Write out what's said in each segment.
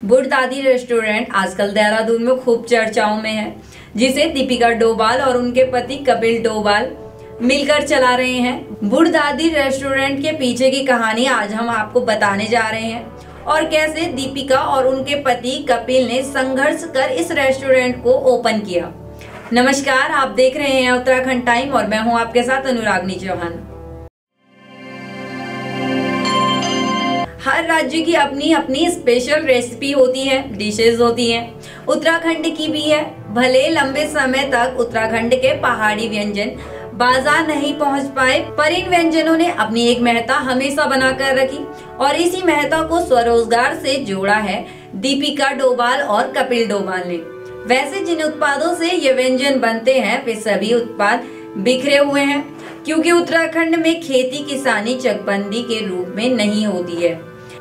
बुढ़दादी restaurant आजकल देहरादून में खूब चर्चाओं में है, जिसे दीपिका डोभाल और उनके पति कपिल डोभाल मिलकर चला रहे हैं। बुढ़दादी रेस्टोरेंट के पीछे की कहानी आज हम आपको बताने जा रहे हैं और कैसे दीपिका और उनके पति कपिल ने संघर्ष कर इस रेस्टोरेंट को ओपन किया। नमस्कार, आप देख रहे हैं उत्तराखंड टाइम और मैं हूं आपके साथ अनुरागनी चौहान। हर राज्य की अपनी अपनी स्पेशल रेसिपी होती है, डिशेज होती हैं। उत्तराखंड की भी है। भले लंबे समय तक उत्तराखंड के पहाड़ी व्यंजन बाजार नहीं पहुंच पाए, पर इन व्यंजनों ने अपनी एक महत्ता हमेशा बनाकर रखी और इसी महत्ता को स्वरोजगार से जोड़ा है दीपिका डोभाल और कपिल डोभाल ने। वैसे जिन उत्पादों से ये व्यंजन बनते हैं वे सभी उत्पाद बिखरे हुए हैं, क्योंकि उत्तराखंड में खेती किसानी चकबंदी के रूप में नहीं होती है।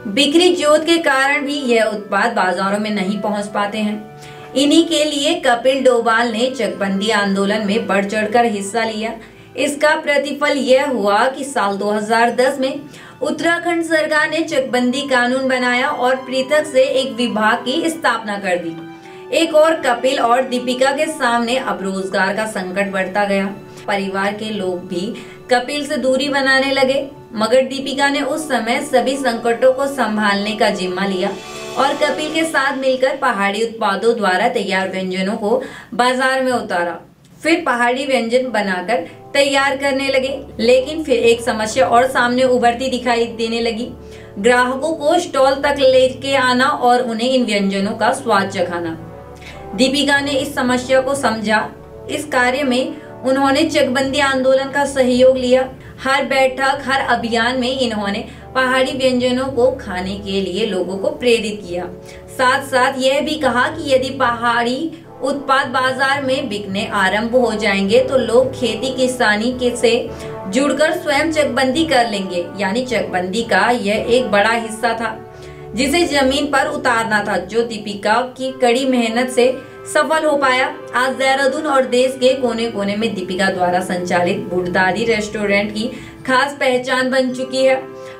बिक्री जोत के कारण भी यह उत्पाद बाजारों में नहीं पहुंच पाते हैं। इन्हीं के लिए कपिल डोभाल ने चकबंदी आंदोलन में बढ़ चढ़कर हिस्सा लिया। इसका प्रतिफल यह हुआ कि साल 2010 में उत्तराखंड सरकार ने चकबंदी कानून बनाया और पृथक से एक विभाग की स्थापना कर दी। एक और कपिल और दीपिका के सामने अब रोजगार का संकट बढ़ता गया। परिवार के लोग भी कपिल से दूरी बनाने लगे, मगर दीपिका ने उस समय सभी संकटों को संभालने का जिम्मा लिया और कपिल के साथ मिलकर पहाड़ी उत्पादों द्वारा तैयार व्यंजनों को बाजार में उतारा। फिर पहाड़ी व्यंजन बनाकर तैयार करने लगे, लेकिन फिर एक समस्या और सामने उभरती दिखाई देने लगी। ग्राहकों को स्टॉल तक लेके आना और उन्हें इन व्यंजनों का स्वाद चखाना। दीपिका ने इस समस्या को समझा। इस कार्य में उन्होंने चकबंदी आंदोलन का सहयोग लिया। हर बैठक, हर अभियान में इन्होंने पहाड़ी व्यंजनों को खाने के लिए लोगों को प्रेरित किया। साथ साथ यह भी कहा कि यदि पहाड़ी उत्पाद बाजार में बिकने आरंभ हो जाएंगे तो लोग खेती किसानी के से जुड़कर स्वयं चकबंदी कर लेंगे। यानी चकबंदी का यह एक बड़ा हिस्सा था जिसे जमीन पर उतारना था, जो दीपिका की कड़ी मेहनत से सफल हो पाया। आज देहरादून और देश के कोने कोने में दीपिका द्वारा संचालित बुढ़दादी रेस्टोरेंट की खास पहचान बन चुकी है।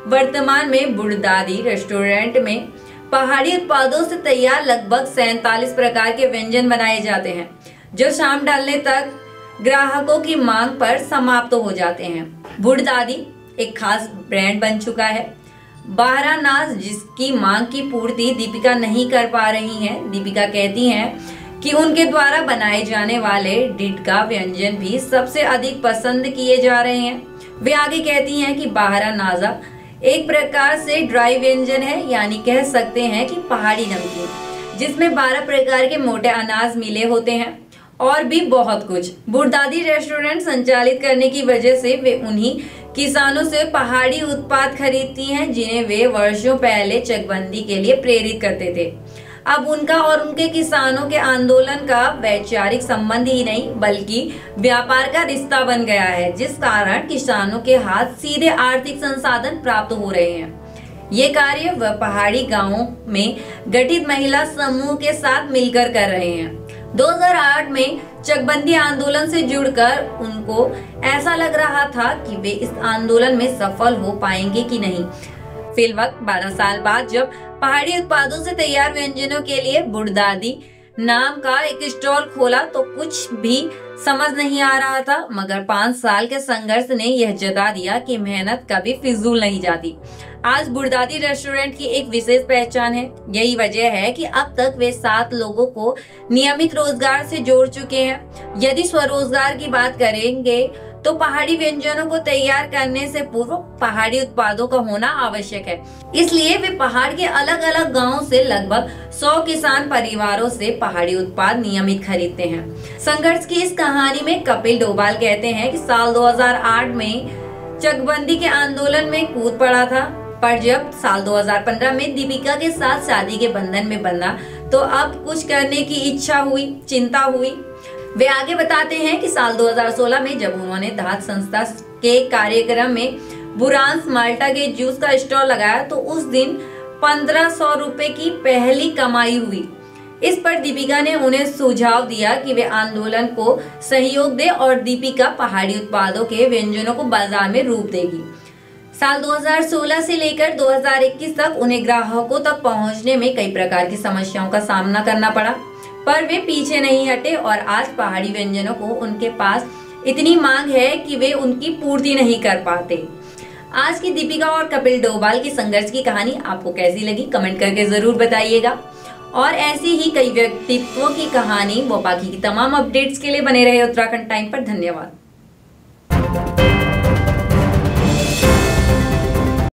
वर्तमान में बुढ़दादी रेस्टोरेंट में पहाड़ी उत्पादों से तैयार लगभग 47 प्रकार के व्यंजन बनाए जाते हैं, जो शाम ढलने तक ग्राहकों की मांग पर समाप्त हो जाते हैं। बुढ़दादी एक खास ब्रांड बन चुका है। बारहनाज, जिसकी मांग की पूर्ति दीपिका नहीं कर पा रही हैं। दीपिका कहती हैं कि उनके द्वारा बनाए जाने वाले डिटका व्यंजन भी सबसे अधिक पसंद किए जा रहे हैं। वे आगे कहती हैं कि बारहनाजा एक प्रकार से ड्राई व्यंजन है, यानी कह सकते हैं कि पहाड़ी नमकीन, जिसमें 12 प्रकार के मोटे अनाज मिले होते हैं और भी बहुत कुछ। बुढ़दादी रेस्टोरेंट संचालित करने की वजह से वे उन्हीं किसानों से पहाड़ी उत्पाद खरीदती हैं जिन्हें वे वर्षों पहले चकबंदी के लिए प्रेरित करते थे। अब उनका और उनके किसानों के आंदोलन का वैचारिक संबंध ही नहीं बल्कि व्यापार का रिश्ता बन गया है, जिस कारण किसानों के हाथ सीधे आर्थिक संसाधन प्राप्त हो रहे हैं। ये कार्य वह पहाड़ी गांवों में गठित महिला समूह के साथ मिलकर कर रहे हैं। 2008 में चकबंदी आंदोलन से जुड़कर उनको ऐसा लग रहा था कि वे इस आंदोलन में सफल हो पाएंगे कि नहीं। फिलवक्त 12 साल बाद जब पहाड़ी उत्पादों से तैयार व्यंजनों के लिए बुढ़दादी नाम का एक स्टॉल खोला तो कुछ भी समझ नहीं आ रहा था, मगर 5 साल के संघर्ष ने यह जता दिया कि मेहनत कभी फिजूल नहीं जाती। आज बुढ़दादी रेस्टोरेंट की एक विशेष पहचान है। यही वजह है कि अब तक वे 7 लोगों को नियमित रोजगार से जोड़ चुके हैं। यदि स्वरोजगार की बात करेंगे तो पहाड़ी व्यंजनों को तैयार करने से पूर्व पहाड़ी उत्पादों का होना आवश्यक है। इसलिए वे पहाड़ के अलग अलग गांवों से लगभग 100 किसान परिवारों से पहाड़ी उत्पाद नियमित खरीदते हैं। संघर्ष की इस कहानी में कपिल डोभाल कहते हैं कि साल 2008 में चकबंदी के आंदोलन में कूद पड़ा था, पर जब साल 2015 में दीपिका के साथ शादी के बंधन में बंधा तो अब कुछ करने की इच्छा हुई, चिंता हुई। वे आगे बताते हैं कि साल 2016 में जब उन्होंने धात संस्था के कार्यक्रम में बुरांस माल्टा के जूस का स्टॉल लगाया तो उस दिन 1500 रुपए की पहली कमाई हुई। इस पर दीपिका ने उन्हें सुझाव दिया कि वे आंदोलन को सहयोग दे और दीपिका पहाड़ी उत्पादों के व्यंजनों को बाजार में रूप देगी। साल 2016 से लेकर 2021 तक उन्हें ग्राहकों तक पहुंचने में कई प्रकार की समस्याओं का सामना करना पड़ा, पर वे पीछे नहीं हटे और आज पहाड़ी व्यंजनों को उनके पास इतनी मांग है कि वे उनकी पूर्ति नहीं कर पाते। आज की दीपिका और कपिल डोभाल की संघर्ष की कहानी आपको कैसी लगी, कमेंट करके जरूर बताइएगा। और ऐसी ही कई व्यक्तित्वों की कहानी व बाकी की तमाम अपडेट्स के लिए बने रहे उत्तराखंड टाइम पर। धन्यवाद।